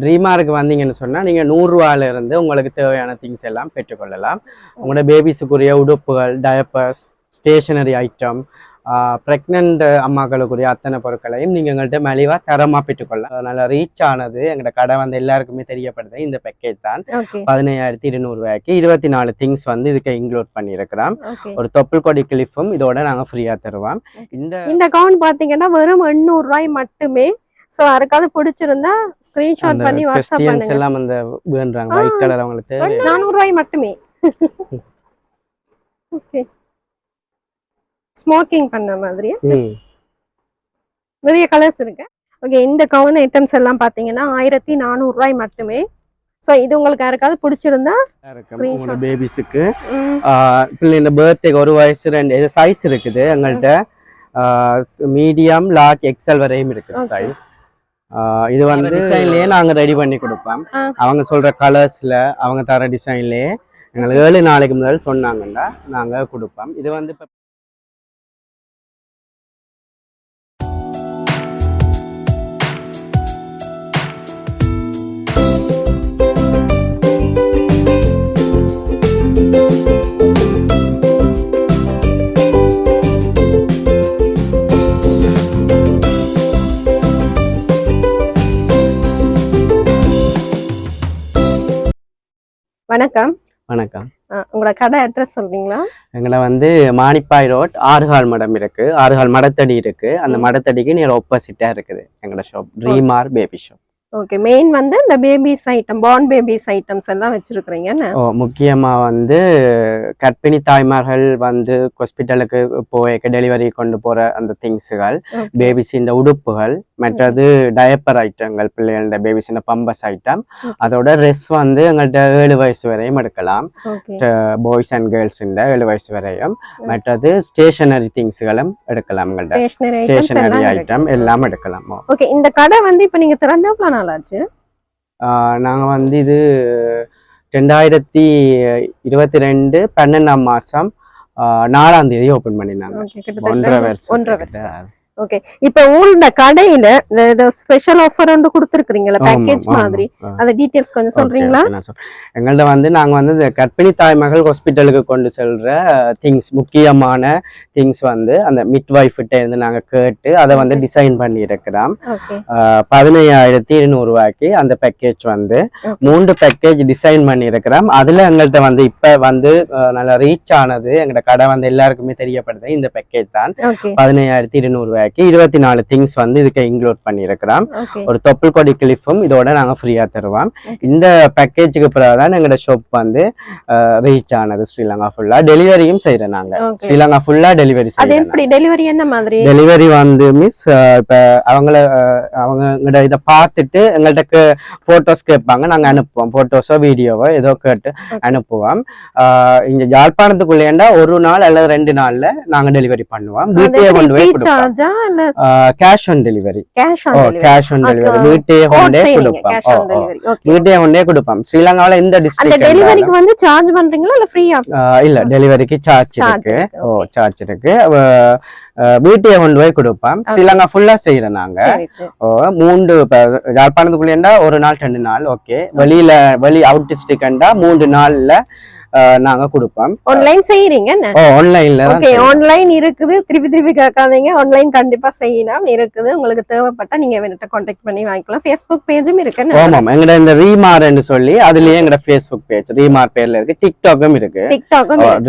ட்ரீமார்க்கு வந்தீங்கன்னு சொன்னால் நீங்கள் 100 இருந்து உங்களுக்கு தேவையான திங்ஸ் எல்லாம் பெற்றுக்கொள்ளலாம். உங்களோட பேபிஸுக்குரிய உடுப்புகள், டயப்பர்ஸ், ஸ்டேஷனரி ஐட்டம், ப்ரெக்னென்ட் அம்மாக்களுக்குரிய அத்தனை பொருட்களையும் நீங்கள் எங்கள்கிட்ட மலிவாக தரமாக பெற்றுக்கொள்ளலாம். நல்லா ரீச் ஆனது எங்களோட கடை வந்து எல்லாருக்குமே தெரியப்படுது. இந்த பேக்கேஜ் தான் 17,200 24 திங்ஸ் வந்து இதுக்கு இன்க்ளூட் பண்ணியிருக்கிறோம். ஒரு தொப்புள் கொடி கிளிஃபும் இதோட நாங்கள் ஃப்ரீயாக தருவோம். இந்த கவுன் பார்த்தீங்கன்னா வெறும் 800 மட்டுமே. சோ யாருக்காவது பிடிச்சிருந்தா ஸ்கிரீன்ஷாட் பண்ணி வாட்ஸ்அப் பண்ணுங்க. எல்லாம் அந்த வேண்டறாங்க ஒயிட் கலர் அவங்களுக்கு 400 மட்டுமே. ஓகே. ஸ்மோக்கிங் பண்ண மாதிரி நிறைய கலர்ஸ் இருக்கு. ஓகே, இந்த கவுன் ஐட்டம்ஸ் எல்லாம் பாத்தீங்கன்னா 1400 மட்டுமே. சோ இது உங்களுக்கு யாருக்காவது பிடிச்சிருந்தா ஸ்கிரீன்ஷாட் பேபிஸ்க்கு பிள்ளைங்க பர்த்டே ஒரு வயசு 2 சைஸ் இருக்குது எங்கள்கிட்ட. மீடியம், லார்ஜ், எக்ஸல் வரையும் இருக்குது சைஸ். இது வந்து டிசைன்லயே நாங்க ரெடி பண்ணி கொடுப்போம். அவங்க சொல்ற கலர்ஸ்ல அவங்க தர டிசைன்லயே எங்களுக்கு 7 நாளைக்கு முதல் சொன்னாங்கன்னா நாங்க கொடுப்போம். இது வந்து வணக்கம். வணக்கம். உங்களோட கடை அட்ரஸ் சொல்றீங்களா? எங்களை வந்து மானிப்பாய் ரோட் 6 மடம் இருக்கு. 6 மடத்தடி இருக்கு. அந்த மடத்தடிக்கு நேர் ஆப்போசிட்டா இருக்குது எங்களோட ஷாப், ட்ரீமார் பேபி ஷாப். ஓகே, மெயின் வந்து இந்த babies item, born babies items எல்லாம் வச்சிருக்கீங்க. முக்கியமா வந்து கர்ப்பிணி தாய்மார்கள் வந்து ஹாஸ்பிட்டலுக்கு போய் டெலிவரி கொண்டு போற அந்த திங்ஸுகள், பேபிஸின் உடுப்புகள், மற்றது டயப்பர் ஐட்டங்கள், பிள்ளைகளோட பேபிஸின் பம்பஸ் ஐட்டம், அதோட ட்ரெஸ் வந்து எங்கள்கிட்ட 7 வயசு வரையும் எடுக்கலாம். பாய்ஸ் அண்ட் கேர்ள்ஸ் 7 வயசு வரையும். மற்றது ஸ்டேஷனரி திங்ஸ்களும் எடுக்கலாம். ஸ்டேஷனரி ஐட்டம் எல்லாம் எடுக்கலாம். ஓகே, இந்த கடை வந்து இப்ப நீங்க திறந்த நாளாச்சு? நாங்க வந்து இது 2022 12ஆம் மாசம் 4ஆம் தேதி ஓபன் பண்ணினாங்க. 1.5 வருஷம். ஓகே, இப்போ உங்களோட கடையில இந்த ஸ்பெஷல் ஆஃபர் வந்து கொடுத்துருக்கீங்களா, பேக்கேஜ் மாதிரி, அந்த டீடைல்ஸ் கொஞ்சம் சொல்றீங்களா? எங்கள்ட்ட வந்து நாங்க வந்து கர்ப்பிணி தாய்மகள் ஹாஸ்பிட்டலுக்கு கொண்டு செல்ற திங்ஸ், முக்கியமான திங்ஸ் வந்து அந்த மிட்வைஃப் கிட்ட இருந்து நாங்க கேட்டு அதை வந்து டிசைன் பண்ணி இருக்கிறோம். 17,200 அந்த பேக்கேஜ் வந்து 3 பேக்கேஜ் டிசைன் பண்ணி இருக்கிறோம். அதுல எங்கள்ட்ட வந்து இப்ப வந்து நல்லா ரீச் ஆனது எங்களோட கடை வந்து எல்லாருக்குமே தெரியப்படுது. இந்த பேக்கேஜ் தான் 17,200 24 திங்ஸ் வந்து இதுக்கு இன்க்ளூட் பண்ணியிருக்கிறோம். ஒரு தொப்புள் கொடி கிளிஃபும் இதோட நாங்க ஃப்ரீயா தருவோம். இந்த பேக்கேஜுக்கு பிறகுதான் எங்களோட ஷாப் வந்து ரீச் ஆனது. ஸ்ரீலங்கா ஃபுல்லா டெலிவரியும் செய்யறோம். நாங்க ஸ்ரீலங்கா ஃபுல்லா டெலிவரி செய்யறோம். டெலிவரி என்ன மாதிரி? டெலிவரி வந்து மிஸ் இப்ப அவங்க இதை பார்த்துட்டு எங்கள்கிட்ட போட்டோஸ் கேட்பாங்க, நாங்க அனுப்புவோம். போட்டோஸோ வீடியோவோ ஏதோ கேட்டு அனுப்புவோம். இங்க யாழ்ப்பாணத்துக்குள்ளேண்டா 1 நாள் அல்லது 2 நாள்ல நாங்க டெலிவரி பண்ணுவோம். வீட்டையே கொண்டு போய் கொடுப்போம். Cash on delivery. வீட்டே கொண்டே கொடுப்போம். ஸ்ரீலங்காவில இந்த டிஸ்ட்ரிக்ட் டெலிவரிக்கு வந்து சார்ஜ் பண்றீங்களா இல்ல ஃப்ரீயா? இல்ல, டெலிவரிக்கு சார்ஜ் இருக்கு. சார்ஜ் இருக்கு. வீட்டையே கொண்டு போய் கொடுப்போம். ஸ்ரீலங்கா ஃபுல்லா செய்யறோம் நாங்க. 3 யாழ்ப்பாணத்துக்குள்ளேண்டா 1 நாள் 2 நாள். ஓகே, வெளி அவுட் டிஸ்ட்ரிக்டா 3 நாள்ல நாங்க கொடுப்போம். ஆன்லைன் செய்யறீங்க? ஆன்லைன்ல. ஓகே, ஆன்லைன் இருக்குது. திருப்பி கேட்காதீங்க, ஆன்லைன் கண்டிப்பா செய்யலாம் இருக்குது. உங்களுக்கு தேவைப்பட்டா நீங்க என்கிட்ட கான்டாக்ட் பண்ணி வாங்கிக்கலாம். Facebook பேஜும் இருக்கு. ஆமாம், எங்கட இந்த ரீமார்ன்னு சொல்லி அதுலயே எங்கட Facebook பேஜ் ரீமார் பேர்ல இருக்கு. டிக்டாக்கும் இருக்கு.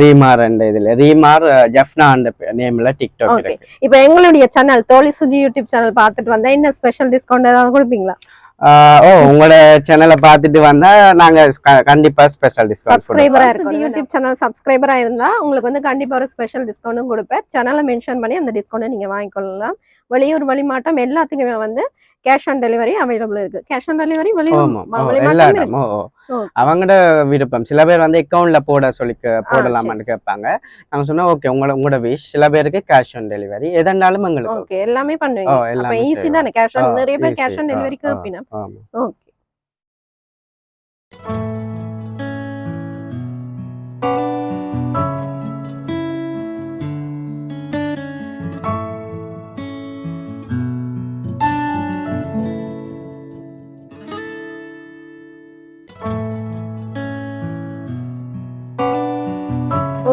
ரீமார் இதுல ரீமார் ஜெஃப்னா அந்த நேம்ல டிக்டாக் இருக்கு. இப்போ எங்களுடைய சேனல் தோழி சுஜி யூடியூப் சேனல் பார்த்துட்டு வந்தா என்ன ஸ்பெஷல் டிஸ்கவுண்ட் ஏதாவது கொடுப்பீங்களா? உங்களோட சேனலை பார்த்துட்டு வந்தா நாங்க கண்டிப்பா ஸ்பெஷல் டிஸ்கவுண்ட். சப்ஸ்கிரைபரா இருக்கு, யூடியூப் சேனல் சப்ஸ்கிரைபரா இருந்தா உங்களுக்கு வந்து கண்டிப்பா ஒரு ஸ்பெஷல் டிஸ்கவுண்டும் கொடுப்பேன். சேனலை மென்ஷன் பண்ணி அந்த டிஸ்கவுண்ட் நீங்க வாங்கிக்கொள்ளலாம். வெளியூர் வெளிமாட்டம் எல்லாத்துக்குமே வந்து கேஷ் ஆன் டெலிவரி அவைலபிள் இருக்கு. கேஷ் ஆன் டெலிவரி அவங்களோட விருப்பம். சில பேர் வந்து அக்கவுண்ட்ல போடலாமான்னு கேட்பாங்க. நாங்க சொன்னா ஓகே, உங்களோட விஷ். சில பேருக்கு கேஷ் ஆன் டெலிவரி எதனாலும் எங்களுக்கு ஓகே, எல்லாமே பண்ணுவீங்க. அப்ப ஈஸி தானே. கேஷ் ஆன் நிறைய பேர் கேஷ் ஆன் டெலிவரி கேட்பினா. ஓகே.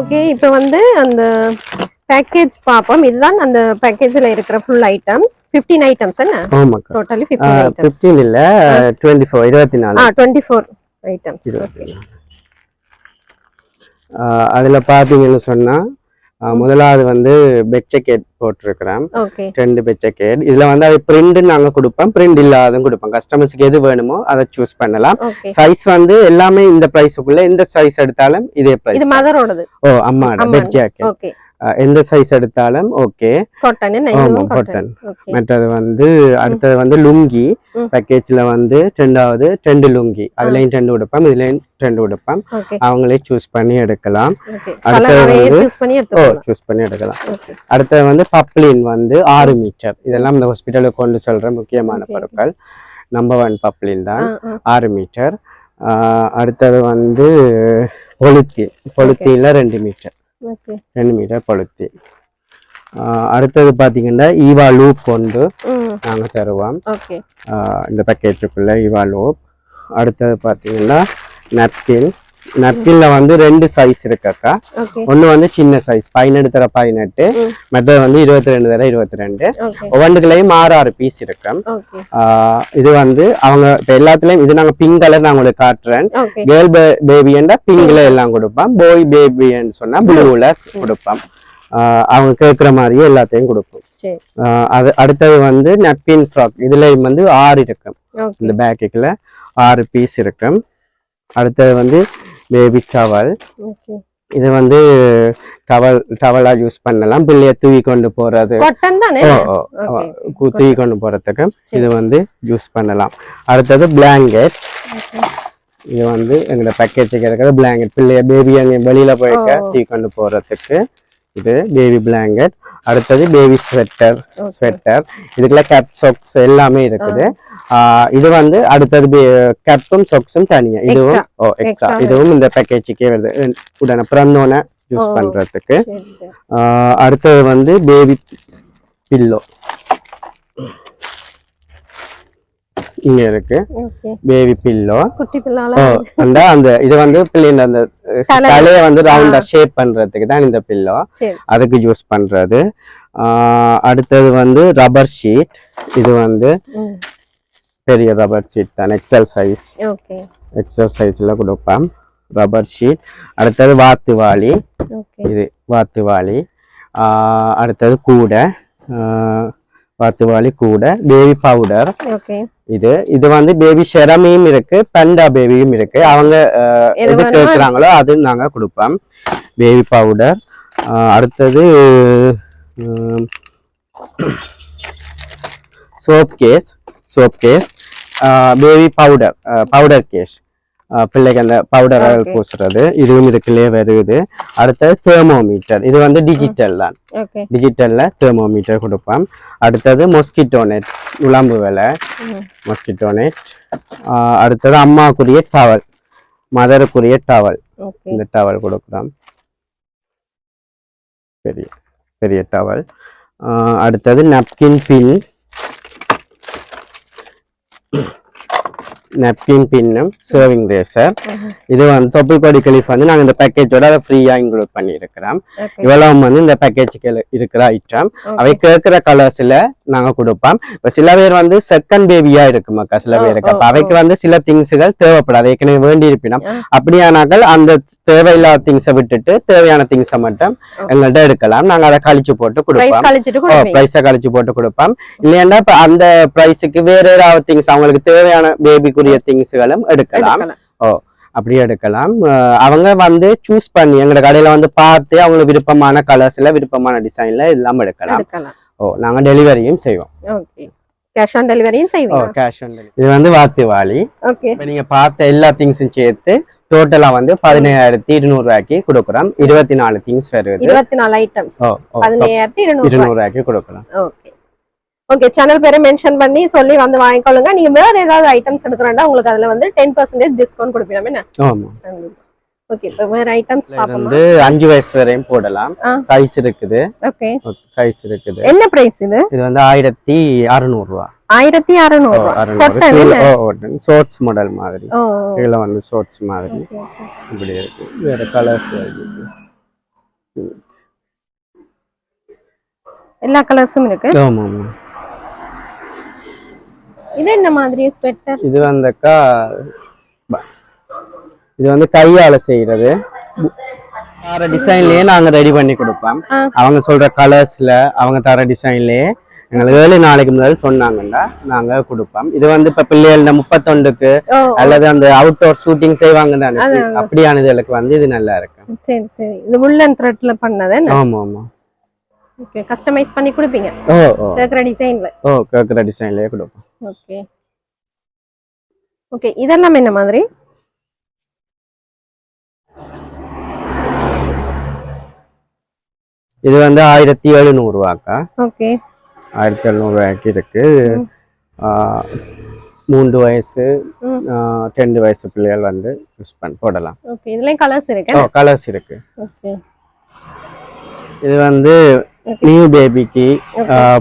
ஓகே இப்போ வந்து அந்த பேக்கேஜ் பாப்போம். இதுதான் அந்த பேக்கேஜ்ல இருக்கிற ஃபுல் ஐட்டம்ஸ். 15 ஐட்டம்ஸ் என்ன? ஆமாக்கா. Totally 15 items. 15 இல்ல 24 24 ஐட்டம்ஸ். ஓகே. அதுல பாத்தீங்கன்னு சொன்னா முதலாவது வந்து பெட் ஜாக்கெட் போட்டிருக்கிறேன். ஓகே. 2 bed jacket. இதுல வந்து அது பிரிண்ட் நாங்க கொடுப்போம், பிரிண்ட் இல்லாததும் கொடுப்போம். கஸ்டமர்ஸ்க்கு எது வேணுமோ அதை சூஸ் பண்ணலாம். ஓகே. சைஸ் வந்து எல்லாமே இந்த பிரைஸுக்குள்ள, எந்த சைஸ் எடுத்தாலும் இதே பிரைஸ். இது மதரோடது. ஓ அம்மாட பெட் ஜாக்கெட். ஓகே. எந்த சைஸ் எடுத்தாலும் ஓகே. காட்டன். ஆமா காட்டன். மற்றது வந்து அடுத்தது வந்து லுங்கி பேக்கேஜ்ல வந்து 2வது 2 லுங்கி, அதுலயும் 2 உடுப்பம், இதுலயும் 2 உடுப்பம். அவங்களே சூஸ் பண்ணி எடுக்கலாம். அடுத்தது வந்து சூஸ் பண்ணி எடுக்கலாம். அடுத்தது வந்து பப்ளின் வந்து 6 மீட்டர். இதெல்லாம் இந்த ஹாஸ்பிட்டலுக்கு கொண்டு செல்ற முக்கியமான பொருட்கள். நம்பர் 1 பப்ளின் தான் 6 மீட்டர். அடுத்தது வந்து பொலித்தீன்ல 2 மீட்டர். 2 மீட்டர் பழுத்தி. அடுத்தது பாத்தீங்கன்னா ஈவா லூப் கொண்டு நாங்க தருவோம் இந்த பேக்கேஜுக்குள்ள ஈவா லூப். அடுத்தது பாத்தீங்கன்னா நப்கின்ல வந்து 2 சைஸ் இருக்குக்கா. ஒண்ணு வந்து சின்ன சைஸ் 18x18, மற்றது வந்து 22x22. ஒவ்வொன்றுக்குள்ளயும் 6 பீஸ் இருக்கு. இது வந்து அவங்க இப்ப எல்லாத்துலயும் இது நாங்க பிங்க் கலர் நான் உங்களுக்கு காட்டுறேன். கேர்ள் பேபின்னா பிங்க்ல எல்லாம் கொடுப்போம், பாய் பேபின்னு சொன்னா ப்ளூல கொடுப்போம். அவங்க கேட்குற மாதிரியே எல்லாத்தையும் கொடுப்போம். அது அடுத்தது வந்து நப்பின் ஃப்ராக். இதுலயும் வந்து 6 இருக்கு. இந்த பேக்குல 6 பீஸ் இருக்கு. அடுத்தது வந்து பேபி டவல். இது வந்து டவலா யூஸ் பண்ணலாம், பிள்ளைய தூக்கி கொண்டு போறது, தூக்கி கொண்டு போறதுக்கு இது வந்து யூஸ் பண்ணலாம். அடுத்தது பிளாங்கெட். இது வந்து எங்களோட பேக்கேஜுக்கு இருக்கிற பிளாங்கெட், பிள்ளைய பேபி அங்கே வெளியில போயிருக்க தூக்கி கொண்டு போறதுக்கு இது பேபி பிளாங்கெட். அடுத்தது பேபி ஸ்வெட்டர். இதுக்குள்ள கேப் சாக்ஸ் எல்லாமே இருக்குது. இது வந்து அடுத்தது கேப்பும் சாக்ஸும் தனியா, இதுவும் எக்ஸ்ட்ரா. இதுவும் இந்த பேக்கேஜுக்கே வருது, உடனே பிறந்தோன்னே யூஸ் பண்றதுக்கு. அடுத்தது வந்து பேபி பில்லோ இங்க இருக்கு. பேபி பில்லோ அந்த இது வந்து பிள்ளைங்க அந்த தலையை வந்து ரவுண்டா ஷேப் பண்றதுக்கு தான் இந்த பில்லோ, அதுக்கு யூஸ் பண்றது. அடுத்தது வந்து ரப்பர் ஷீட். இது வந்து பெரிய ரப்பர் ஷீட் தான், எக்ஸல் சைஸ்ல கொடுப்பேன் ரப்பர் ஷீட். அடுத்தது வாத்துவாளி. இது வாத்துவாளி. அடுத்தது கூடை, வாத்துவாளி கூடை. Baby powder. இது வந்து பேபி ஷெரமியும் இருக்கு, பண்டா பேபியும் இருக்கு. அவங்க எது கேட்குறாங்களோ அது நாங்க கொடுப்போம். Baby powder. அடுத்தது soap case. Baby powder case, பிள்ளைக்கு அந்த பவுடர் பூசுறது, இதுவும் இதுக்குள்ளே வருது. அடுத்தது தெர்மோமீட்டர். இது வந்து டிஜிட்டல் தான், டிஜிட்டல்ல தெர்மோமீட்டர் கொடுப்போம். அடுத்தது மொஸ்கிட்டோ நெட், உளம்பு வேலை மொஸ்கிட்டோ நெட். அடுத்தது அம்மாக்குரிய டவல், மதருக்குரிய டவல். இந்த டவல் கொடுக்குறோம், பெரிய டவல். அடுத்தது நப்கின் பின்னும் சர்விங் ரேசர். இது வந்து தொப்புள்கொடி கிளிஃப் வந்து நாங்க இந்த பேக்கேஜோட அதை ஃப்ரீயா இன்க்ளூட் பண்ணி இருக்கிறோம். இவ்வளவு வந்து இந்த பேக்கேஜுக்கு இருக்கிற ஐட்டம். அவை கேட்கிற கலர்ஸ்ல நாங்க கொடுப்போம். இப்ப சில பேர் வந்து செகண்ட் பேபியா இருக்குமாக்கா சில பேருக்கு, அப்ப அவைக்கு வந்து சில திங்ஸுகள் தேவைப்படாது, ஏற்கனவே வேண்டி இருப்பினோம். அப்படியானாக்கள் அந்த தேவையில்லாத திங்ஸை விட்டுட்டு தேவையான திங்ஸை மட்டும் எங்கள்கிட்ட எடுக்கலாம். நாங்க அதை கழிச்சு போட்டு கொடுப்போம், பிரைஸை கழிச்சு போட்டு கொடுப்போம். இல்லையா இப்ப அந்த பிரைஸுக்கு வேற ஏதாவது திங்ஸ் அவங்களுக்கு தேவையான பேபிக்குரிய திங்ஸ்களும் எடுக்கலாம். அப்படியே எடுக்கலாம். அவங்க வந்து சூஸ் பண்ணி எங்களோட கடையில வந்து பார்த்து அவங்களுக்கு விருப்பமான கலர்ஸ்ல விருப்பமான டிசைன்ல எல்லாம் எடுக்கலாம். நாங்க டெலிவரியும் செய்வோம். கேஷ் ஆன் டெலிவரியும் செய்வோம். Cash on delivery. இது வந்து வாத்துவாளி. நீங்க பார்த்த எல்லா திங்ஸும் சேர்த்து டோட்டலா வந்து 17,200 ரூபாய்க்கு கொடுக்குறோம். 24 திங்ஸ் வருது, 24 ஐட்டம்ஸ் 17,200 ரூபாய்க்கு கொடுக்குறோம். ஓகே, சேனல் பேரை மென்ஷன் பண்ணி சொல்லி வந்து வாங்கிக்கொள்ளுங்க. நீங்க வேற ஏதாவது ஐட்டம்ஸ் எடுக்கறேன்னா உங்களுக்கு அதுல வந்து 10% டிஸ்கவுண்ட் கொடுப்பீங்க. என்ன? ஆமா. ஓகே, இப்போ வேற ஐட்டம்ஸ் பாப்போம். வந்து 5 வயசு வரையும் போடலாம். சைஸ் இருக்குது. ஓகே, சைஸ் இருக்குது. என்ன பிரைஸ் இது? இது வந்து 1,600 ரூபாய். 1,600 ரூபாய். ஷார்ட்ஸ் மாடல் மாதிரி. இதுல வந்து ஷார்ட்ஸ் மாதிரி இப்படி இருக்கு. வேற கலர்ஸ் இருக்கு. எல்லா கலர்ஸும் இருக்கு. ஆமா ஆமா. இது என்ன மாதிரி ஸ்வெட்டர்? இது வந்தக்கா இது வந்து கையால செய்யறது. தர டிசைன்லயே நாங்க ரெடி பண்ணி கொடுப்போம். அவங்க சொல்ற கலர்ஸ்ல அவங்க தர டிசைன்லயே எங்களுக்கு 7 நாளைக்கு முதல் சொன்னாங்கன்னா நாங்க கொடுப்போம். இது வந்து இப்ப பிள்ளைகள் 31க்கு அல்லது அந்த அவுட்டோர் ஷூட்டிங் செய்வாங்க தானே, அப்படியான இதுகளுக்கு வந்து இது நல்லா இருக்கு. சரி சரி. இது woolen threadல பண்ணது. ஆமா ஆமா. ஓகே, கஸ்டமைஸ் பண்ணி கொடுப்பீங்க? கேக்குற டிசைன்ல. கேக்குற டிசைன்லயே கொடுப்போம். Okay okay. இதெல்லாம் என்ன மாதிரி? இது வந்து 1700 ரூபாக்கா. ஓகே, 1700 ரூபாய்க்கு இருக்கு. 3 வயசு 2 வயசு பிள்ளைகள் வந்து யூஸ் பண்ணி போடலாம். ஓகே. இதுலயும் கலர்ஸ் இருக்கு. கலர்ஸ் இருக்கு. ஓகே. இது வந்து நியூ பேபிக்கு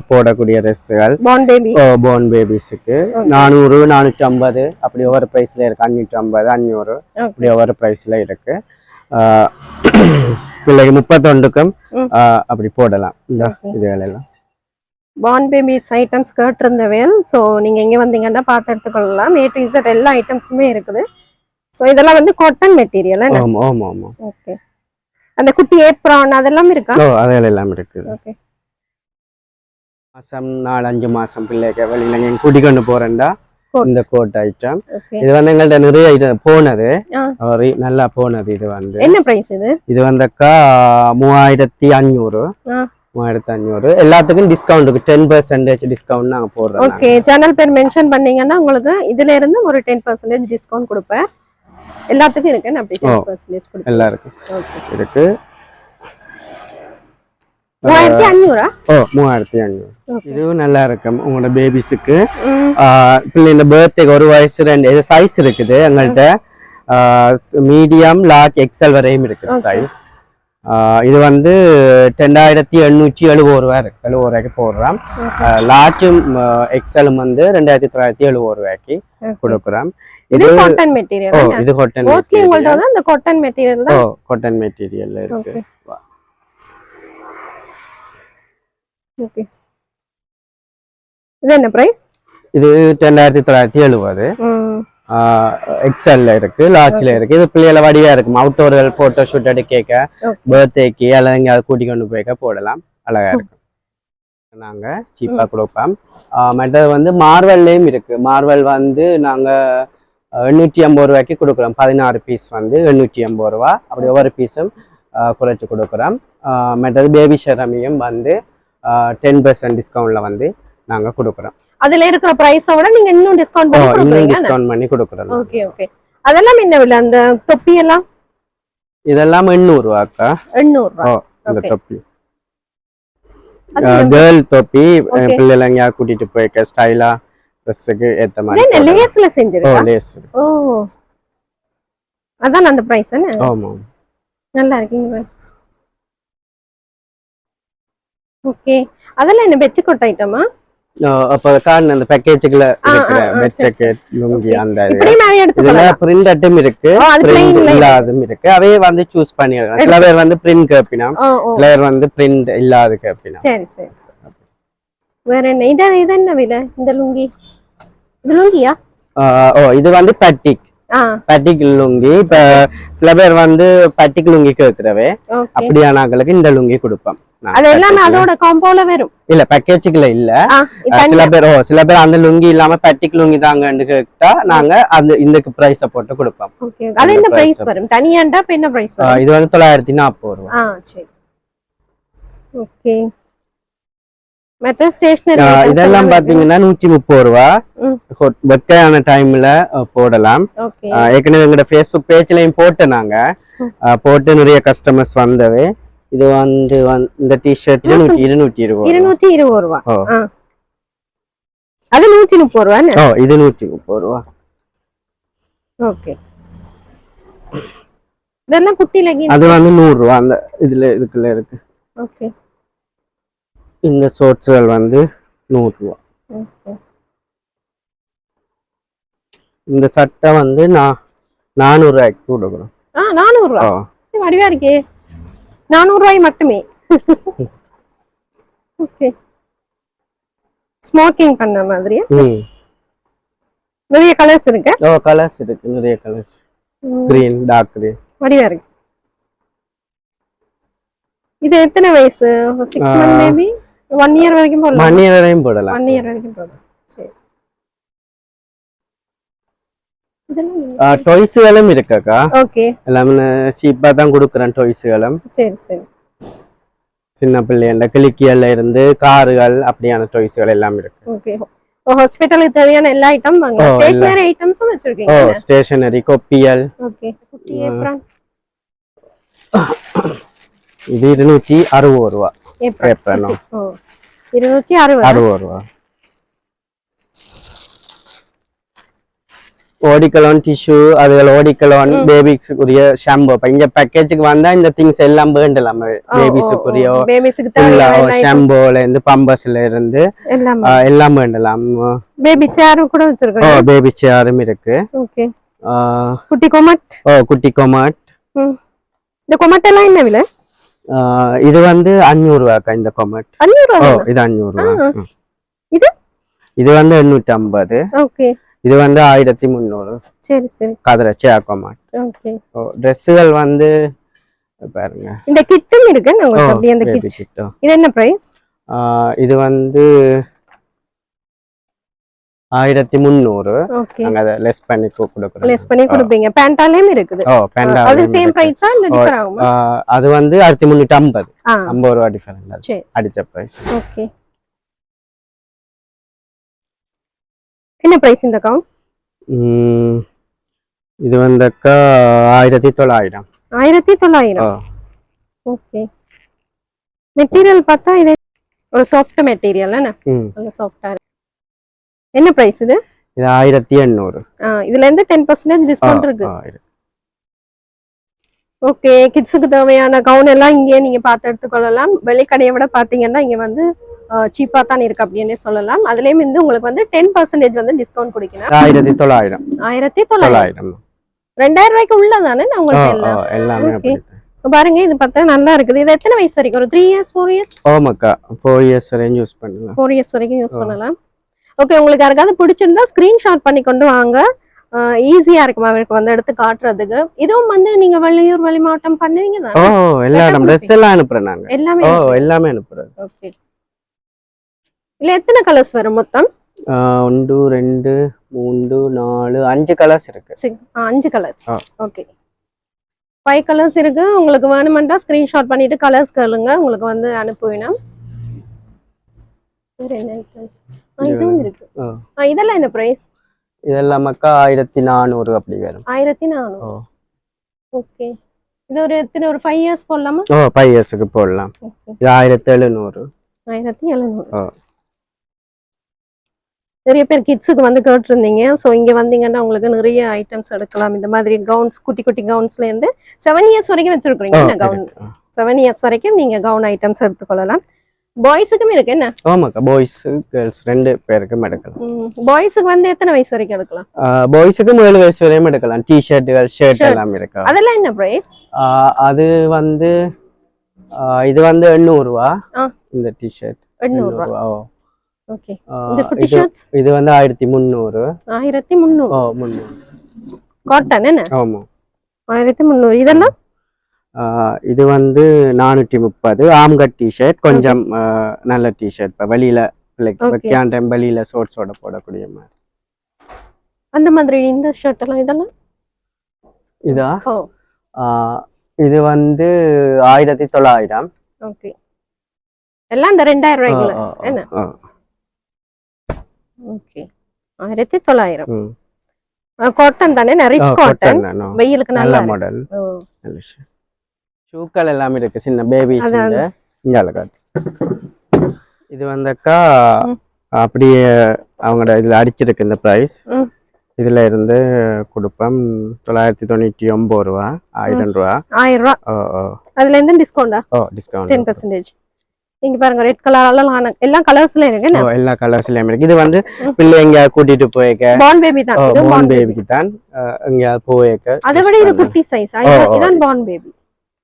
போடக்கூடிய ட்ரெஸ்ஸுகள். பார்ன் பேபிஸ்க்கு 400 450 அப்படி ஒவ்வொரு பிரைஸ்ல இருக்கு. 550 500 அப்படி ஒவ்வொரு பிரைஸ்ல இருக்கு. பிள்ளைக்கு 31க்கும் அப்படி போடலாம். இந்த இதுகள் எல்லாம் பார்ன் பேபிஸ் ஐட்டம்ஸ் கேட்டிருந்தவேல். ஸோ நீங்க எங்க வந்தீங்கன்னா பார்த்து எடுத்துக்கொள்ளலாம். A to Z எல்லா ஐட்டம்ஸுமே இருக்குது. ஸோ இதெல்லாம் வந்து காட்டன் மெட்டீரியல். ஆமா ஆமா ஆமா. ஓகே. அந்த குட்டி ஏப்ரான் அதெல்லாம் இருக்கா? அதெல்லாம் எல்லாம் இருக்கு. ஓகே. மாசம் 4-5 மாசம் பிள்ளைக்கு வெளியில எங்க கூட்டி கொண்டு போறேன்டா இந்த கோட் ஐட்டம். இது வந்து எங்கள்ட்ட நிறைய ஐட்டம் போனது, நல்லா போனது. இது வந்து என்ன பிரைஸ்? இது வந்தக்கா 3500. எல்லாத்துக்கும் டிஸ்கவுண்ட் இருக்கு. 10% டிஸ்கவுண்ட் நாங்க போடுறோம். ஓகே. சேனல் பேர் மென்ஷன் பண்ணீங்கன்னா உங்களுக்கு இதுல இருந்து ஒரு 10% டிஸ்கவுண்ட் கொடுப்பேன். எல்லாத்துக்கும் இருக்கு. அப்படி 10% கொடுப்பேன். எல்லாருக்கும் இருக்கு. 3500. 3500. இதுவும் நல்லா இருக்கும் உங்களோட பேபிஸுக்கு. பிள்ளை இந்த பர்த்டேக்கு 1 வயசு 2 சைஸ் இருக்குது எங்கள்கிட்ட. மீடியம் லார்ஜ் எக்ஸல் வரையும் இருக்குது சைஸ். இது வந்து 2870 ரூபாய் இருக்கு. 70 ரூபாய்க்கு போடுறோம். லார்ஜும் எக்ஸலும் வந்து 2970 ரூபாய்க்கு கொடுக்குறோம். இது காட்டன் மெட்டீரியல். இது காட்டன் மோஸ்ட்லி உங்கள்ட்ட வந்து அந்த காட்டன் மெட்டீரியல் தான். காட்டன் மெட்டீரியல் இருக்கு. ஓகே. இது என்ன பிரைஸ்? இது 2970. எக்ஸல்ல இருக்கு, லார்ஜ்ல இருக்கு. இது பிள்ளைகள வடிவா இருக்கும். அவுட்டோர்கள் போட்டோ ஷூட் எடுக்க, பர்த்டேக்கு அல்லது எங்கேயாவது கூட்டி கொண்டு போய்க்க போடலாம். அழகா இருக்கும். நாங்க சீப்பா கொடுப்போம். மற்றது வந்து மார்வல்லையும் இருக்கு. மார்வல் வந்து நாங்க 850 ரூபாய்க்கு கொடுக்குறோம். 16 பீஸ் வந்து 850 ரூபா. அப்படி ஒவ்வொரு பீஸும் குறைச்சு கொடுக்குறோம். மற்றது பேபி ஷெரமியும் வந்து 10% டிஸ்கவுண்ட்ல வந்து நாங்க கொடுக்குறோம். அதுல இருக்கிற பிரைஸோட நீங்க இன்னும் டிஸ்கவுண்ட் பண்ணி கொடுக்குறீங்க. டிஸ்கவுண்ட் பண்ணி கொடுக்குறோம். Okay okay. அதெல்லாம் என்ன விலை? அந்த தொப்பி எல்லாம் இதெல்லாம் 800 ரூபாக்கா. 800 ரூபாய். இந்த தொப்பி கேர்ள் தொப்பி பிள்ளைங்க எங்கயா கூட்டிட்டு போய்க்க ஸ்டைலா ட்ரெஸ்ஸுக்கு ஏத்த மாதிரி. என்ன லேஸ்ல செஞ்சிருக்கா? லேஸ். அதான் அந்த பிரைஸ் என்ன? ஆமா. நல்லா இருக்கீங்க. ஓகே. அதெல்லாம் என்ன பெட்டிகோட் ஐட்டமா? அப்ப கார்ன் அந்த பேக்கேஜ்ல இருக்கிற பெட் ஜாக்கெட் லுங்கி அந்த இதுல பிரிண்ட் அட்டும் இருக்கு, பிரிண்ட் இல்லாததும் இருக்கு. அவையே வந்து சூஸ் பண்ணிடலாம். சில பேர் வந்து பிரிண்ட் கேப்பினா, சில பேர் வந்து பிரிண்ட் இல்லாத கேப்பினா. சரி சரி. வேற என்ன? இது என்ன விலை இந்த லுங்கி? இது லுங்கியா? இது வந்து பட்டிக். பட்டிக் லுங்கி. இப்ப சில பேர் வந்து பட்டிக் லுங்கி கேக்குறவே, அப்படியானாங்களுக்கு இந்த லுங்கி கொடுப்போம். அது எல்லாமே அதோட காம்போல வரும். இல்ல பேக்கேஜ்ல இல்ல. சில பேர் அந்த லுங்கி இல்லாம பட்டிக் லுங்கி தாங்கன்னு கேட்டா நாங்க அந்த இந்த பிரைஸ போட்டு கொடுப்போம். ஓகே. அது என்ன பிரைஸ் வரும்? தனியாண்டா என்ன பிரைஸ் வரும்? இது வந்து 940 ரூபாய். சரி. ஓகே. மற்ற ஸ்டேஷனரி இதெல்லாம் பாத்தீங்கன்னா 130 ரூபாய். வெக்கையான டைம்ல போடலாம். ஏற்கனவே எங்களோட Facebook பேஜ்லயும் போட்டு நாங்க போட்டு நிறைய கஸ்டமர்ஸ் வந்தவே. இது வந்து இந்த டி-ஷர்ட் 220 ரூபாய். 220 ரூபாய். அது 130 ரூபாய். இது 130 ரூபாய். ஓகே. இதெல்லாம் குட்டி லெகின்ஸ். அது வந்து 100 ரூபாய். அந்த இதுக்குள்ள இருக்கு. ஓகே. இந்த ஷார்ட்ஸ்கள் வந்து 100 ரூபாய். ஓகே. இந்த சட்டை வந்து 400 ரூபாய்க்கு கொடுக்குறோம். 400 ரூபாய். வடிவா இருக்கே. 400 மட்டுமே. ஓகே. ஸ்மோக்கிங் பண்ண மாதிரி நிறைய கலர்ஸ் இருக்கு. கலர்ஸ் இருக்கு, நிறைய கலர்ஸ். கிரீன், டார்க் கிரீன் வடிவா இருக்கு. இது எத்தனை வயசு? 6 month மேபி 1 year வரைக்கும் போடலாம். 1 year வரைக்கும் போடலாம். 1 year வரைக்கும் போடலாம். சரி. டாய்ஸ்களும் இருக்காக்கா. ஓகே. எல்லாமே சீப்பா தான் கொடுக்குறேன் டாய்ஸ்களும். சரி சரி. சின்ன பிள்ளைண்ட கிளிக்கியல்ல இருந்து கார்கள் அப்படியான டாய்ஸ்கள் எல்லாம் இருக்கு. ஓகே. ஹாஸ்பிடலுக்கு தேவையான எல்லா ஐட்டம் வாங்க. ஸ்டேஷனரி ஐட்டம்ஸும் வச்சிருக்கீங்க. ஸ்டேஷனரி, கொப்பியல். ஓகே. குட்டி ஏப்ரன். இது 260 ரூபா. ஏப்ரன். 260 ரூபா. ஓடிக்கலோன் டிஷ்யூ, அதுல ஓடிக்கலோன் பேபிஸ்க்குரிய ஷாம்பு. இப்ப இந்த பேக்கேஜுக்கு வந்தா இந்த திங்ஸ் எல்லாம் வேண்டலாம். பேபிஸ்க்குரிய ஷாம்புல இருந்து பம்பஸ்ல இருந்து எல்லாம் வேண்டலாம். பேபி சேரும் கூட வச்சிருக்கோம். பேபி சேரும் இருக்கு. ஓகே. குட்டி கொமட். குட்டி கொமட். இந்த கொமட் எல்லாம் என்ன விலை? இது வந்து 500 ரூபாய்க்கா இந்த கொமட். 500 ரூபாய். இது 500 ரூபாய். இது வந்து 850. ஓகே. இது வந்து 1300. சரி சரி. கதற சேர் கொமட். ஓகே. Dressகள் வந்து பாருங்க. இந்த கிட்டும் இருக்கு உங்களுக்கு. அப்படியே அந்த கிட். இது என்ன பிரைஸ்? இது வந்து 1300. ஓகே. நாங்க அத லெஸ் பண்ணி கொடுக்குறோம். லெஸ் பண்ணி கொடுப்பீங்க. பேண்டாலேயும் இருக்குது. பேண்டா. அது சேம் பிரைஸா இல்ல டிஃபர் ஆகுமா? அது வந்து 1350. 50 ரூபாய் டிஃபரன்ஸ் அது. சரி. அடிச்ச பிரைஸ். ஓகே. என்ன பிரைஸ் இந்த கவுன்? இது வந்தக்கா 1900. 1900. ஓகே. மெட்டீரியல் பார்த்தா இது ஒரு சாஃப்ட் மெட்டீரியல் என்ன? நல்ல சாஃப்ட்டா இருக்கு. என்ன பிரைஸ் இது? இது 1800. இதுல இருந்து 10% டிஸ்கவுண்ட் இருக்கு. ஓகே. கிட்ஸுக்கு தேவையான கவுன் எல்லாம் இங்கே நீங்க பார்த்து எடுத்துக்கொள்ளலாம். வெளிக்கடையை விட பாத்தீங்கன்னா இங்க வந்து சீப்பா தான் இருக்கு அப்படின்னே சொல்லலாம். அதுலயும் வந்து உங்களுக்கு வந்து 10% வந்து டிஸ்கவுண்ட் கொடுக்கணும். 1900. 1900. 2000 ரூபாய்க்கு உள்ளதானே உங்களுக்கு எல்லாம்? எல்லாமே அப்படி. பாருங்க இது பார்த்தா நல்லா இருக்குது. இது எத்தனை வயசு வரைக்கும்? ஒரு 3 years 4 years? ஆமாக்கா 4 years வரைக்கும் யூஸ் பண்ணலாம். 4 years வரைக்கும் யூஸ் பண்ணலாம். ஓகே. உங்களுக்கு யாருக்காவது பிடிச்சிருந்தா ஸ்கிரீன்ஷாட் பண்ணி கொண்டு வாங்க. ஈஸியா இருக்கும் அவருக்கு வந்து எடுத்து காட்டுறதுக்கு. இதுவும் வந்து நீங்க வெளியூர் வெளி மாவட்டம் பண்ணுவீங்க தான்? எல்லா ட்ரெஸ் எல்லாம் அனுப்புறோம் நாங்க. எல்லாமே எல்லாமே அனுப்புறோம். ஓகே. இல்ல எத்தனை கலர்ஸ் வரும் மொத்தம்? 1 2 3 4 5 கலர்ஸ் இருக்கு. 5 கலர்ஸ். ஓகே. 5 கலர்ஸ் இருக்கு. உங்களுக்கு வேணுமெண்டா ஸ்கிரீன்ஷாட் பண்ணிட்டு கலர்ஸ் கேளுங்க. உங்களுக்கு வந்து அனுப்புவேன். வேற என்ன ஐட்டம்ஸ்? இதுவும் இருக்கு. இதெல்லாம் என்ன பிரைஸ்? இதெல்லாம் மக்கா 1400 அப்படி வரும். 1400. ஓகே. இது ஒரு எத்தனை ஒரு 5 years போடலாமா? 5 yearsக்கு போடலாம். இது 1700. 1700. நிறைய பேர் கிட்ஸுக்கு வந்து கேட்டிருந்தீங்க. ஸோ இங்கே வந்தீங்கன்னா உங்களுக்கு நிறைய ஐட்டம்ஸ் எடுக்கலாம். இந்த மாதிரி கவுன்ஸ், குட்டி குட்டி கவுன்ஸ்ல இருந்து 7 years வரைக்கும் வச்சிருக்கீங்க கவுன்ஸ். 7 years வரைக்கும் நீங்க கவுன் ஐட்டம்ஸ் எடுத்துக்கொள்ளலாம். பாய்ஸுக்கும் இருக்கு என்ன? ஆமாக்கா. பாய்ஸ் கேர்ள்ஸ் 2 பேருக்கும் எடுக்கலாம். பாய்ஸுக்கு வந்து எத்தனை வயசு வரைக்கும் எடுக்கலாம்? பாய்ஸுக்கு 7 வயசு வரையும் எடுக்கலாம். டி-ஷர்ட்டுகள், ஷர்ட் எல்லாம் இருக்கு. அதெல்லாம் என்ன பிரைஸ்? அது வந்து இது வந்து 800 ரூபா. இந்த டி-ஷர்ட் 800 ரூபா. ஓகே. இந்த குட்டி ஷர்ட்ஸ் இது வந்து 1300. 1300. 300. காட்டன் என்ன? ஆமா. 1300. இதெல்லாம் இது வந்து 430. ஆம்கட் டி-ஷர்ட். கொஞ்சம் நல்ல டி-ஷர்ட். இப்ப வெளியில வெக்கையான டைம் வெளியில ஷார்ட்ஸோட போடக்கூடிய மாதிரி. அந்த மாதிரி இந்த ஷர்ட் எல்லாம் இதெல்லாம் இதா? இது வந்து 1900. ஓகே. எல்லாம் இந்த 2000 ரூபாய்க்குள்ள என்ன? ஓகே. 1900. காட்டன் தானே? Rich cotton. வெயிலுக்கு நல்ல மாடல். நல்ல ஷூக்கள் எல்லாம் இருக்கு. சின்ன பேபிஸ் இங்க காட்டு. இது வந்தக்கா அப்படியே அவங்களோட இதுல அடிச்சிருக்கு இந்த பிரைஸ். இதுல இருந்து கொடுப்போம் 999 ரூபா. 1000 ரூபா. 1000 ரூபா. அதுல இருந்து டிஸ்கவுண்டா? டிஸ்கவுண்ட் 10%. இங்க பாருங்க ரெட் கலர்ல எல்லா கலர்ஸ்லயும் இருக்கு. எல்லா கலர்ஸ்லயும் இருக்கு. இது வந்து பிள்ளைங்க கூட்டிட்டு போயக்க பான் பேபி தான். இது பான் பேபிக்கு தான். இங்க போயக்க. அதை விட இது குட்டி சைஸ். இதான் பான் பேபி.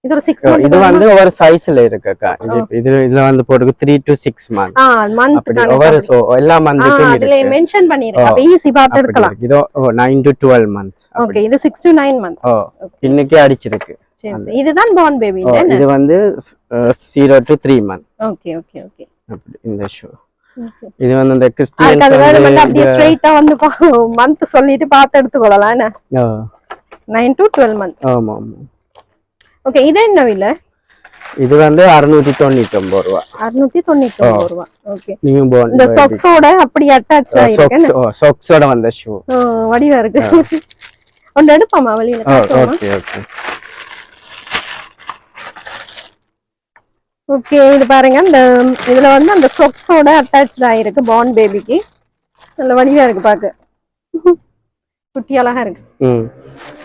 இது ஒரு 6 இது வந்து ஒவ்வொரு சைஸ்ல இருக்குக்கா. இதுல வந்து போட்டுக்கு 3 to 6 months. மந்த் அப்படி ஒவ்வொரு எல்லா மந்த்துக்கும் அதுல இருக்கு. மென்ஷன் பண்ணிருக்கு. அப்ப ஈஸி பார்த்து எடுக்கலாம். இதோ 9 to 12 months. ஓகே, இது 6 to 9 months. இன்னைக்கு அடிச்சிருக்கு. சரி, இதுதான் born baby இல்ல? இது வந்து 0 to 3 months. Okay okay okay. அப்படி இந்த ஷோ. இது வந்து இந்த கிறிஸ்டியன் வந்து அப்படியே ஸ்ட்ரைட்டா வந்து மந்த் சொல்லிட்டு பார்த்து எடுத்துக்கொள்ளலாம் என்ன? 9 to 12 months. ஆமா ஆமா. ஓகே, இது என்ன விலை? இது வந்து 699 ரூபாய். 699 ரூபாய். ஓகே. New born. இந்த சாக்ஸோட அப்படி அட்டாச் ஆயிருக்கு. சாக்ஸோட வந்த ஷூ. வடிவா இருக்கு. ஒன்னு எடுப்பாமா வெளியில காட்டுமா? Okay okay. ஓகே, இது பாருங்க. இந்த இதுல வந்து அந்த சாக்ஸோட அட்டாச் ஆயிருக்கு born பேபிக்கு. நல்ல வடிவா இருக்கு பாக்க. குட்டி அழகா இருக்கு.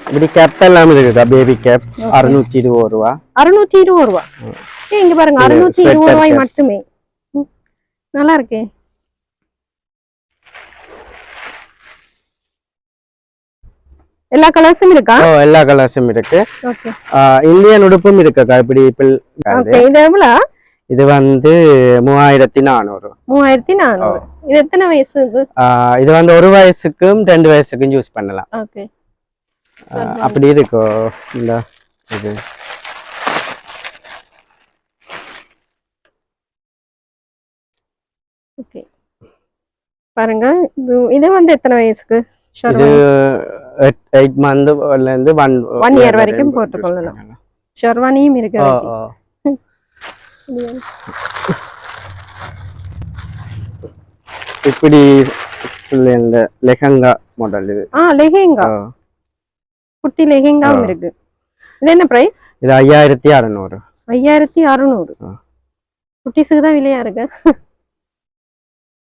இப்படி கேப் எல்லாம் இருக்குதா? பேபி கேப் 620 ரூபாய். 620 ரூபாய். இங்க பாருங்க 620 ரூபாய் மட்டுமே. நல்லா இருக்கு. எல்லா கலர்ஸும் இருக்கா? எல்லா கலர்ஸும் இருக்கு. ஓகே. இந்தியன் உடுப்பும் இருக்குக்கா. இப்படி ஓகே, இது எவ்வளவு? இது வந்து 3400. 3400. இது எத்தனை வயசுக்கு? இது வந்து 1 வயசுக்கும் 2 வயசுக்கும் யூஸ் பண்ணலாம். ஓகே. அப்படி இருக்கு இந்த இது. ஓகே, பாருங்க. இது வந்து எத்தனை வயசுக்கு? இது 8 மந்த்ல இருந்து 1 இயர் வரைக்கும் போட்டுக்கொள்ளலாம். ஷெர்வானியும் இருக்கு. இப்படி இந்த லெஹங்கா மாடல் இது. லெஹங்கா. குட்டி லெஹங்காவும் இருக்கு. இது என்ன பிரைஸ்? இது 5600. 5600. குட்டிஸுக்கு தான் விலையா இருக்கு.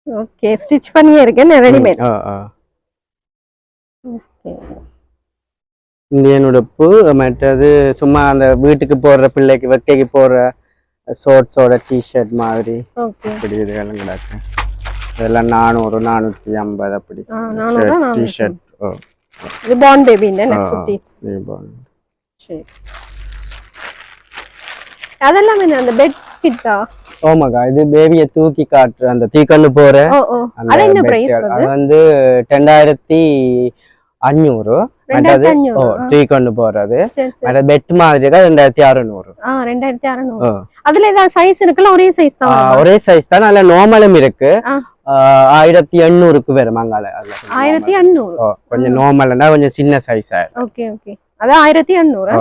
ஓகே, ஸ்டிச் பண்ணியே இருக்கு. ரெடிமேட். ஓகே. இந்தியன் உடுப்பு. மற்றது சும்மா அந்த வீட்டுக்கு போடுற பிள்ளைக்கு வெக்கைக்கு போடுற ஷார்ட்ஸோட டிஷர்ட் மாதிரி. ஓகே. இப்படி இதெல்லாம் கிடக்கு. இதெல்லாம் 400 450 அப்படி. 400 டிஷர்ட். இது born baby என்ன குட்டீஸ்? சரி. அதெல்லாம் என்ன அந்த பெட் கிட்டா? ஆமாக்கா, இது பேபியை தூக்கி காட்டுற அந்த தீக்கொண்டு போற. அது என்ன பிரைஸ்? அது வந்து 2500. மற்றது தூக்கிக்கொண்டு போறது. மற்றது பெட் மாதிரி 2600. 2600. அதுல ஏதாவது சைஸ் இருக்குல்ல? ஒரே சைஸ் தான்? ஒரே சைஸ் தான். நல்ல நார்மலும் இருக்கு. 1800க்கு வரும் அங்கால. 1800. கொஞ்சம் நார்மல்னா கொஞ்சம் சின்ன சைஸ். Okay okay. அதான் 1800.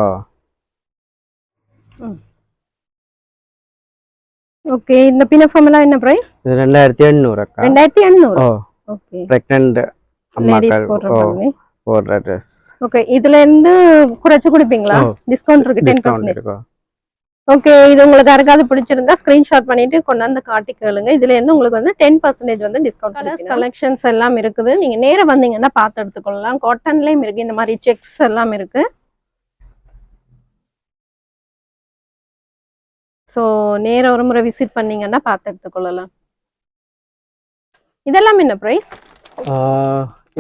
ஓகே. இந்த பினஃபார்ம் எல்லாம் என்ன பிரைஸ்? இது 2800 அக்கா. 2800. ஓகே. பிரெக்னன்ட் அம்மாக்கள் போடுற ட்ரெஸ். ஓகே, இதுல இருந்து குறைச்சு கொடுப்பீங்களா? டிஸ்கவுண்ட் இருக்கு. 10% இருக்கு. ஓகே, இது உங்களுக்கு யாருக்காவது பிடிச்சிருந்தா ஸ்கிரீன்ஷாட் பண்ணிட்டு கொண்டாந்து காட்டி கேளுங்க. இதுல இருந்து உங்களுக்கு வந்து 10% வந்து டிஸ்கவுண்ட். கலர்ஸ் கலெக்ஷன்ஸ் எல்லாம் இருக்குது. நீங்க நேரா வந்தீங்கன்னா பார்த்து எடுத்துக்கொள்ளலாம். காட்டன்லயும் இருக்கு. இந்த மாதிரி செக்ஸ் எல்லாம் இருக்கு. ஸோ நேர ஒரு முறை விசிட் பண்ணீங்கன்னா பார்த்து எடுத்துக்கொள்ளலாம். இதெல்லாம் என்ன ப்ரைஸ்?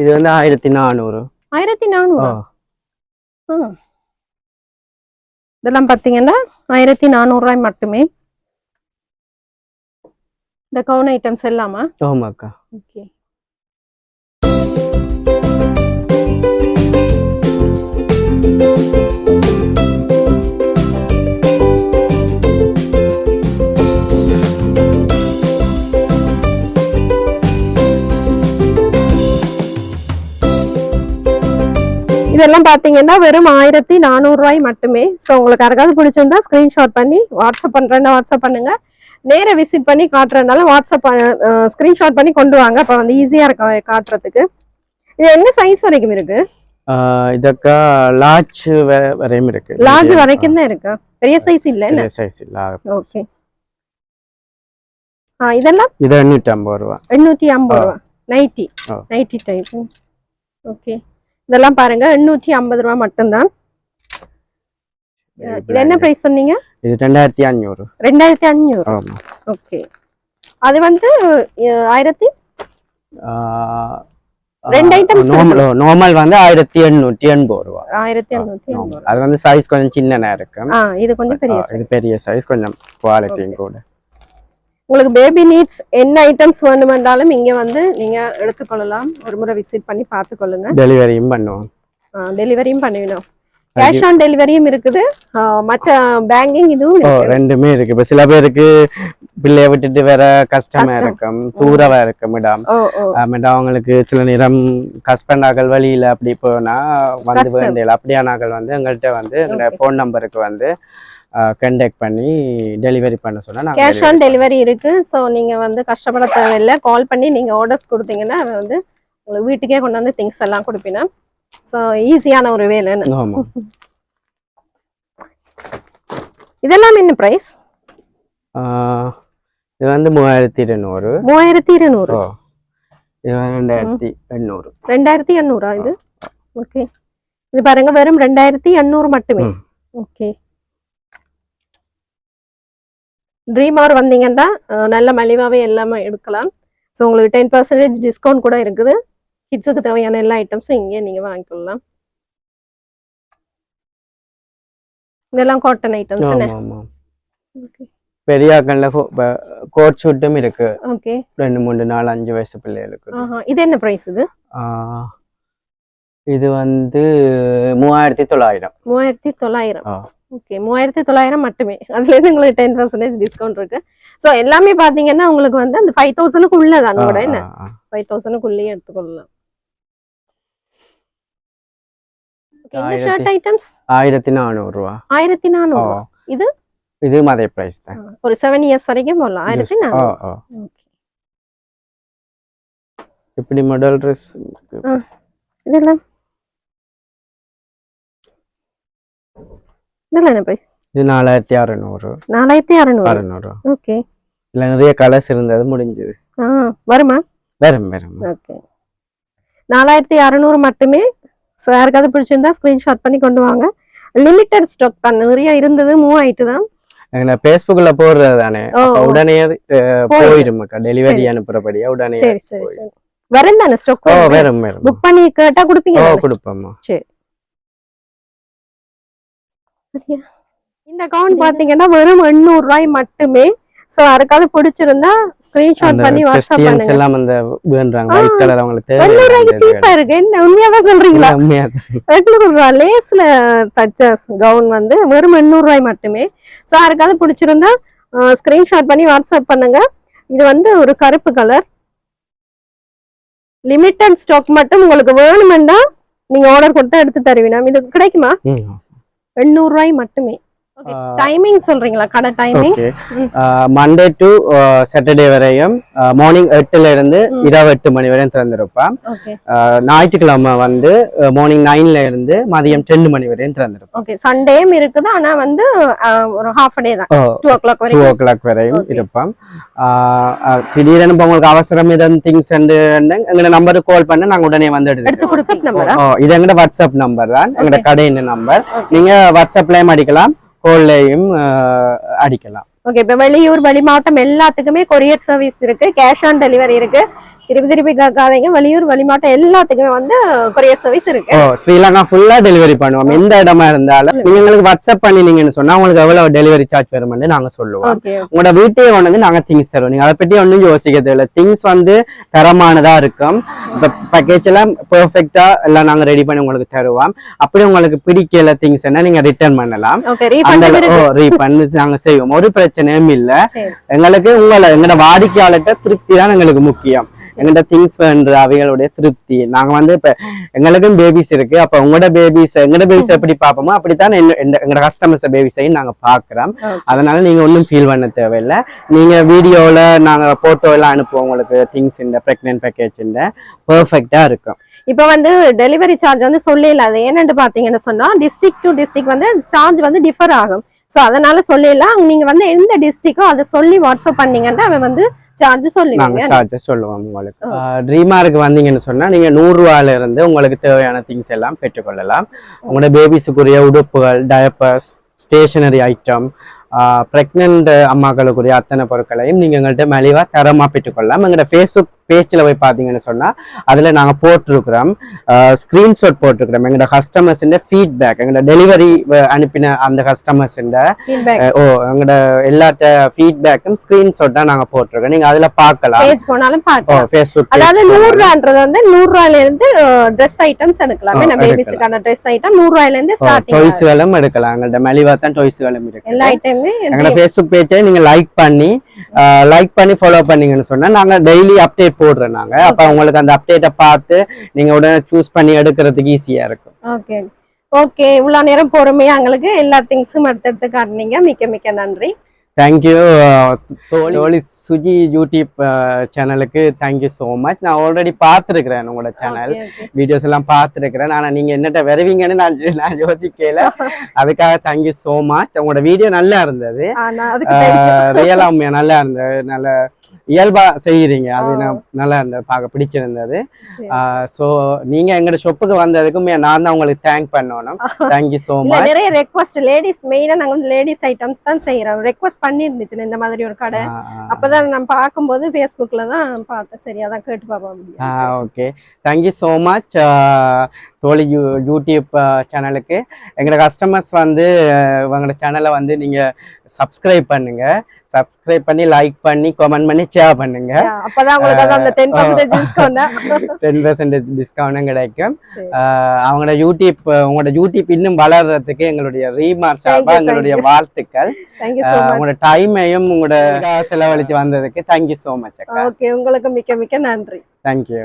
இது வந்து 1400. 1400. இதெல்லாம் பார்த்தீங்கன்னா 1400 ரூபாய் மட்டுமே. இந்த கவுன் ஐட்டம்ஸ் எல்லாமா? ஆமாக்கா. ஓகே. இதெல்லாம் பாத்தீங்கன்னா வெறும் 1400 ரூபாய் மட்டுமே. ஸோ உங்களுக்கு யாருக்காவது பிடிச்சிருந்தா ஸ்கிரீன்ஷாட் பண்ணி வாட்ஸ்அப் பண்றேன்னா வாட்ஸ்அப் பண்ணுங்க. நேர விசிட் பண்ணி காட்டுறதுனால வாட்ஸ்அப் ஸ்கிரீன்ஷாட் பண்ணி கொண்டு வாங்க. அப்ப வந்து ஈஸியா இருக்கும் காட்டுறதுக்கு. இது என்ன சைஸ் வரைக்கும் இருக்கு? இதக்கா லார்ஜ் வரையும் இருக்கு. லார்ஜ் வரைக்கும் தான் இருக்கு. பெரிய சைஸ் இல்ல. என்ன சைஸ் இல்ல. ஓகே. இதெல்லாம் இது 850 ரூபாய். 850 ரூபாய். Nighty type. ஓகே. இதெல்லாம் பாருங்க 850 ரூபாய் மட்டும்தான். இது என்ன பிரைஸ் சொன்னீங்க? இது 2500. 2500. ஆமா. ஓகே. அது வந்து ரெண்டு ஐட்டம்ஸ் நார்மல் வந்து 1880 ரூபா. 1880. அது வந்து சைஸ் கொஞ்சம் சின்னனா இருக்கும். இது கொஞ்சம் பெரிய இது சைஸ். பெரிய சைஸ், கொஞ்சம் குவாலிட்டியும் கூட. உங்களுக்கு பேபி நீட்ஸ் என்ன ஐட்டம்ஸ் வேணுமென்றாலும் இங்க வந்து நீங்க எடுத்துக்கொள்ளலாம். ஒரு முறை விசிட் பண்ணி பார்த்துக்கொள்ளுங்க. டெலிவரியும் பண்ணுவோம். டெலிவரியும் பண்ணுவோம். கேஷ் ஆன் டெலிவரியும் இருக்குது, மற்ற பேங்கிங் இதுவும் இருக்கு. ரெண்டுமே இருக்கு. இப்ப சில பேருக்கு பிள்ளைய விட்டுட்டு வேற கஷ்டமா இருக்கும், தூரமா இருக்கும் இடம். அவங்களுக்கு சில நேரம் ஹஸ்பண்டாக்கள் வழியில அப்படி போனா வந்து வேண்டியல அப்படியானாக்கள் வந்து எங்கள்கிட்ட வந்து எங்க போன் நம்பருக்கு வந்து கான்டாக்ட் பண்ணி டெலிவரி பண்ண சொன்னா கேஷ் ஆன் டெலிவரி இருக்கு. ஸோ நீங்க வந்து கஷ்டப்பட தேவையில்லை. கால் பண்ணி நீங்க ஆர்டர்ஸ் கொடுத்தீங்கன்னா அவன் வந்து உங்களுக்கு வீட்டுக்கே கொண்டு வந்து திங்ஸ் எல்லாம் கொடுப்பினா. ஸோ ஈஸியான ஒரு வேலைன்னு. இதெல்லாம் என்ன பிரைஸ்? இது வந்து 3200. 3200. இது 2800. 2800 இது? ஓகே. இது பாருங்க வெறும் 2800 மட்டுமே. ஓகே. ட்ரீமார் வந்தீங்கன்னா நல்ல மலிவாவே எல்லாமே எடுக்கலாம். ஸோ உங்களுக்கு 10% டிஸ்கவுண்ட் கூட இருக்குது. கிட்ஸுக்கு தேவையான எல்லா ஐட்டம்ஸும் இங்கே நீங்க வாங்கிக்கலாம். இதெல்லாம் காட்டன் ஐட்டம்ஸ். பெரிய ஆக்கன்ல கோட் ஷூட்டும் இருக்கு. ஓகே. 2 3 4 5 வயசு பிள்ளைகளுக்கு. இது என்ன பிரைஸ் இது? இது வந்து 3900. 3900. ஓகே. 3900 மட்டுமே. அதுல இருந்து உங்களுக்கு 10% டிஸ்கவுண்ட் இருக்கு. சோ எல்லாமே பாத்தீங்கன்னா உங்களுக்கு வந்து அந்த 5000க்கு உள்ளதான் கூட. என்ன 5000க்குள்ளே எடுத்துக்கொள்ளலாம். இந்த ஷர்ட் ஐட்டம்ஸ் 1400 ரூபாய். 1400. இது அதே பிரைஸ் தான். ஒரு 7 இயர்ஸ் வரைக்கும் போடலாம். 1400. ஓகே. இப்படி மாடல் Dress இதெல்லாம் என்ன பிரைஸ்? இது 4600. 4600. ஓகே. இல்ல நிறைய கலர்ஸ் இருந்தது, முடிஞ்சது. வருமா? வரும். ஓகே. 4600 மட்டுமே. ஸோ யாருக்காவது பிடிச்சிருந்தா ஸ்கிரீன்ஷாட் பண்ணி கொண்டு வாங்க. லிமிட்டட் ஸ்டாக் தான், நிறைய இருந்தது, மூவ் ஆயிட்டு தான். பேஸ்புக்ல போடுறது தானே, உடனே போயிடும். டெலிவரி அனுப்புறபடியா உடனே. சரி. வரும் தானே ஸ்டாக்? வரும். புக் பண்ணி கேட்டா கொடுப்பீங்க? கொடுப்போம்மா. சரி. இந்த அக்கவுண்ட் பாத்தீங்கன்னா வெறும் 800 ரூபாய் மட்டுமே. சோ யாருக்காவது பிடிச்சிருந்தா ஸ்கிரீன்ஷாட் பண்ணி வாட்ஸ்அப் பண்ணுங்க. எல்லாம் அந்த வேண்டறாங்க ஒயிட் கலர் அவங்களுக்கு 800 ரூபாய்க்கு சீப்பா இருக்கு. என்ன உண்மையாவே சொல்றீங்களா? 800 ரூபாய் லேஸ்ல தச்ச கவுன் வந்து வெறும் 800 ரூபாய் மட்டுமே. சோ யாருக்காவது பிடிச்சிருந்தா ஸ்கிரீன்ஷாட் பண்ணி வாட்ஸ்அப் பண்ணுங்க. இது வந்து ஒரு கருப்பு கலர், லிமிட்டட் ஸ்டாக் மட்டும். உங்களுக்கு வேணுமெண்டா நீங்க ஆர்டர் கொடுத்தா எடுத்து தருவீங்க. இது கிடைக்குமா? 800 ரூபாய் மட்டுமே. டைமிங் சொல்றீங்களா? கடை டைமிங் மண்டே டு சாட்டர்டே வரையும் மார்னிங் 8ல இருந்து இரவு 8 மணி வரையும் திறந்திருப்போம். ஞாயிற்றுக்கிழமை வந்து மார்னிங் 9ல இருந்து மதியம் 10 மணி வரையும் திறந்திருப்போம். ஓகே. சண்டேயும் இருக்குது, ஆனா வந்து ஒரு ஹாஃப் டே தான், 2 o'clock வரையும் இருப்போம். திடீரென உங்களுக்கு அவசரம் ஏதாவது திங்ஸ் எங்க நம்பருக்கு கால் பண்ண நாங்க உடனே வந்து எடுத்துக்கிறோம். இது எங்க வாட்ஸ்அப் நம்பர் தான், எங்க கடையின் நம்பர். நீங்க வாட்ஸ்அப்லயும் அடிக்கலாம், கோல்லையும் அடிக்கலாம். ஓகே. இப்ப வெளியூர் வெளி மாவட்டம் எல்லாத்துக்குமே கொரியர் சர்வீஸ் இருக்கு, கேஷ் ஆன் டெலிவரி இருக்கு. திருப்பி கேட்காதீங்க, வெளியூர் வெளி மாவட்டம் எல்லாத்துக்குமே வந்து கொரியர் சர்வீஸ் இருக்கு. ஸ்ரீலங்கா ஃபுல்லா டெலிவரி பண்ணுவோம். எந்த இடமா இருந்தாலும் நீங்க எங்களுக்கு வாட்ஸ்அப் பண்ணீங்கன்னு சொன்னா உங்களுக்கு எவ்வளவு டெலிவரி சார்ஜ் வரும்னு நாங்க சொல்லுவோம். உங்களோட வீட்டையே வந்து நாங்க திங்ஸ் தருவோம். நீங்க அதை பத்தி ஒன்றும் யோசிக்க தேவையில்ல. திங்ஸ் வந்து தரமானதா இருக்கும். இப்ப பேக்கேஜ் எல்லாம் பெர்ஃபெக்ட்டா எல்லாம் நாங்க ரெடி பண்ணி உங்களுக்கு தருவோம். அப்படி உங்களுக்கு பிடிக்கல திங்ஸ் என்ன நீங்க ரிட்டர்ன் பண்ணலாம். ரீஃபண்ட் நாங்க செய்வோம். ஒரு பிரச்சனையும் இல்ல. எங்களுக்கு எங்களோட வாடிக்கையாளர்கிட்ட திருப்தி தான் எங்களுக்கு முக்கியம். எங்கள்கிட்ட திங்ஸ் வேண்ட அவைகளுடைய திருப்தி. நாங்க வந்து இப்ப எங்களுக்கும் பேபிஸ் இருக்கு. அப்ப உங்களோட பேபிஸ் எங்களோட பேபிஸ் எப்படி பார்ப்போமோ அப்படித்தான் எங்களோட கஸ்டமர்ஸ் பேபிஸையும் நாங்க பாக்குறோம். அதனால நீங்க ஒன்றும் ஃபீல் பண்ண தேவையில்லை. நீங்க வீடியோல நாங்க போட்டோ எல்லாம் அனுப்புவோம் உங்களுக்கு. திங்ஸ் இந்த பிரெக்னன்ட் பேக்கேஜ் பெர்ஃபெக்ட்டா இருக்கும். இப்ப வந்து டெலிவரி சார்ஜ் வந்து சொல்லல. அது என்னன்னு பாத்தீங்கன்னு சொன்னா டிஸ்ட்ரிக்ட் டு டிஸ்ட்ரிக்ட் வந்து சார்ஜ் வந்து டிஃபர் ஆகும். சோ அதனால சொல்லலாம். நீங்க வந்து எந்த டிஸ்ட்ரிக்டோ அதை சொல்லி வாட்ஸ்அப் பண்ணீங்கன்னா அவன் வந்து சார்ஜ் சொல்லுவோம். உங்களுக்கு ட்ரீமாருக்கு வந்தீங்கன்னு சொன்னா நீங்க 100 ரூபாயில இருந்து உங்களுக்கு தேவையான திங்ஸ் எல்லாம் பெற்றுக்கொள்ளலாம். உங்களோட பேபிஸுக்குரிய உடுப்புகள், டயப்பர்ஸ், ஸ்டேஷனரி ஐட்டம், பிரெக்னன்ட் அம்மாக்களுக்குரிய அத்தனை பொருட்களையும் நீங்க எங்கள்கிட்ட மலிவா தரமா பெற்றுக்கொள்ளலாம். எங்களோட ஃபேஸ்புக் பேஜில் போய் பார்த்தீங்கன்னு சொன்னால் அதில் நாங்கள் போட்டிருக்கிறோம் ஸ்க்ரீன்ஷாட் போட்டிருக்கிறோம் எங்களோட கஸ்டமர்ஸுன்ற ஃபீட்பேக் எங்களோட டெலிவரி அனுப்பின அந்த கஸ்டமர்ஸுன்ற எங்களோட எல்லாத்த ஃபீட்பேக்கும் ஸ்க்ரீன்ஷாட்டாக நாங்கள் போட்டிருக்கோம். நீங்கள் அதில் பார்க்கலாம். பேஜ் போனாலும் பார்க்கலாம். ஃபேஸ்புக் அதாவது 100 ரூபான்றது வந்து 100 ரூபாயில இருந்து ட்ரெஸ் ஐட்டம்ஸ் எடுக்கலாம். பேபிஸ்க்கான ட்ரெஸ் ஐட்டம் 100 ரூபாயில இருந்து ஸ்டார்டிங். டாய்ஸ்களும் எடுக்கலாம். எங்கள்ட்ட மலிவா தான் டாய்ஸ்களும் இருக்கு. எல்லா ஐட்டமுமே எங்களோட ஃபேஸ்புக் பேஜை நீங்க லைக் பண்ணி ஃபாலோ பண்ணீங்கன்னு சொன்னா நாங்க டெய்லி அப்டேட் போடுறோம் நாங்க. அப்ப உங்களுக்கு அந்த அப்டேட்டை பார்த்து நீங்க உடனே சூஸ் பண்ணி எடுக்கிறதுக்கு ஈஸியா இருக்கும். ஓகே ஓகே, இவ்வளவு நேரம் பொறுமையா எங்களுக்கு எல்லா திங்ஸும் எடுத்து காட்டுனீங்க. மிக்க மிக்க நன்றி. தேங்க்யூ தோழி சுஜி யூடியூப் சேனலுக்கு தேங்க்யூ ஸோ மச். நான் ஆல்ரெடி பார்த்துருக்கிறேன் உங்களோட சேனல் வீடியோஸ் எல்லாம் பார்த்துருக்கிறேன். ஆனால் நீங்கள் என்னட்ட வருவீங்கன்னு நான் யோசிக்கல. அதுக்காக தேங்க்யூ ஸோ மச். உங்களோட வீடியோ நல்லா இருந்தது, ரியலா உண்மையா நல்லா இருந்தது, நல்ல இயல்பா செய்யறீங்க. அது நல்லா இருந்தது, பார்க்க பிடிச்சிருந்தது. ஸோ நீங்க எங்களோட ஷாப்புக்கு வந்ததுக்கும் நான் தான் உங்களுக்கு தேங்க் பண்ணணும். Thank you so much. நிறைய ரெக்வஸ்ட் லேடிஸ் மெயினா நாங்க வந்து லேடிஸ் ஐட்டம்ஸ் தான் செய்யறோம். ரெக்வஸ்ட் பண்ணிருந்துச்சு இந்த மாதிரி ஒரு கடை. அப்பதான் நான் பார்க்கும்போது ஃபேஸ்புக்ல தான் பார்த்தேன். சரி, அதான் கேட்டு பார்ப்போம். Okay, thank you so much. தோழி யூடியூப் சேனலுக்கு எங்களோட கஸ்டமர்ஸ் வந்து உங்களோட சேனலை வந்து நீங்க சப்ஸ்கிரைப் பண்ணுங்க. சப்ஸ்கிரைப் பண்ணி லைக் பண்ணி கமெண்ட் பண்ணி ஷேர் பண்ணுங்க. அப்பதான் உங்களுக்கு அந்த 10% டிஸ்கவுண்ட் 10% டிஸ்கவுண்ட் கிடைக்கும். அவங்களோட உங்களோட யூடியூப் இன்னும் வளர்றதுக்கு எங்களுடைய ரீமார்க் சார்பா எங்களுடைய வாழ்த்துக்கள். உங்களோட டைமையும் உங்களோட செலவழிச்சு வந்ததுக்கு தேங்க்யூ ஸோ மச். ஓகே, உங்களுக்கு மிக்க மிக்க நன்றி. தேங்க்யூ.